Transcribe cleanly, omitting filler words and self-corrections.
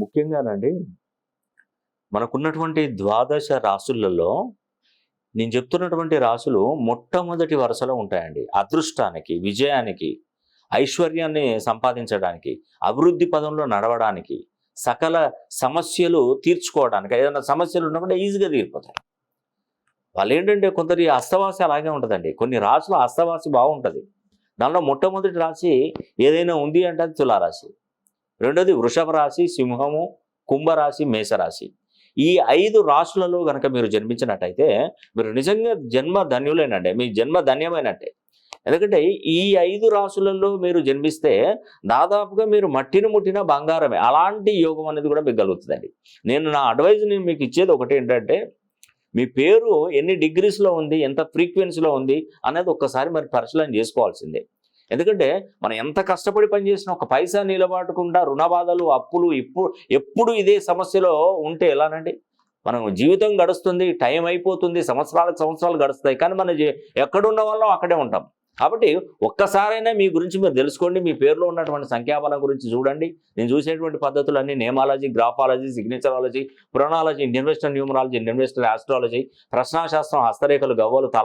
ముఖ్యంగానండి మనకున్నటువంటి ద్వాదశ రాసులలో నేను చెప్తున్నటువంటి రాసులు మొట్టమొదటి వరుసలో ఉంటాయండి. అదృష్టానికి, విజయానికి, ఐశ్వర్యాన్ని సంపాదించడానికి, అభివృద్ధి పదంలో నడవడానికి, సకల సమస్యలు తీర్చుకోవడానికి, ఏదైనా సమస్యలు ఉన్నప్పుడు ఈజీగా తీరిపోతాయి. వాళ్ళేంటంటే కొందరి అస్తవాసి అలాగే ఉంటుందండి. కొన్ని రాసుల అస్తవాసి బాగుంటుంది. దానిలో మొట్టమొదటి రాశి ఏదైనా ఉంది అంటే అది తులారాశి. రెండోది వృషభ రాశి, సింహము, కుంభరాశి, మేషరాశి. ఈ 5 రాశులలో గనక మీరు జన్మించినట్టయితే మీరు నిజంగా జన్మ ధన్యులేనండి. మీ జన్మ ధన్యమైనట్టే. ఎందుకంటే ఈ 5 రాశులలో మీరు జన్మిస్తే దాదాపుగా మీరు మట్టిని ముట్టిన బంగారమే. అలాంటి యోగం అనేది కూడా మీకు కలుగుతుందండి. నా అడ్వైజ్ నేను మీకు ఇచ్చేది ఒకటి ఏంటంటే, మీ పేరు ఎన్ని డిగ్రీస్లో ఉంది, ఎంత ఫ్రీక్వెన్సీలో ఉంది అనేది ఒక్కసారి మరి పరిశీలన చేసుకోవాల్సిందే. ఎందుకంటే మనం ఎంత కష్టపడి పనిచేసినా ఒక పైసా నిలబడకుండా రుణ బాధలు, అప్పులు ఎప్పుడు ఇదే సమస్యలో ఉంటే ఎలానండి? మనం జీవితం గడుస్తుంది, టైం అయిపోతుంది, సంవత్సరాలు గడుస్తాయి. కానీ మనం ఎక్కడున్న వాళ్ళం అక్కడే ఉంటాం. కాబట్టి ఒక్కసారైనా మీ గురించి మీరు తెలుసుకోండి. మీ పేరులో ఉన్నటువంటి సంఖ్యాబలం గురించి చూడండి. నేను చూసేటువంటి పద్ధతులన్నీ నేమాలజీ, గ్రాఫాలజీ, సిగ్నేచరాలజీ, పురాణాలజీ, Indian western numerology, Indian western astrology, ప్రశ్నాశాస్త్రం, హస్తరేఖలు, గవ్వలు, తల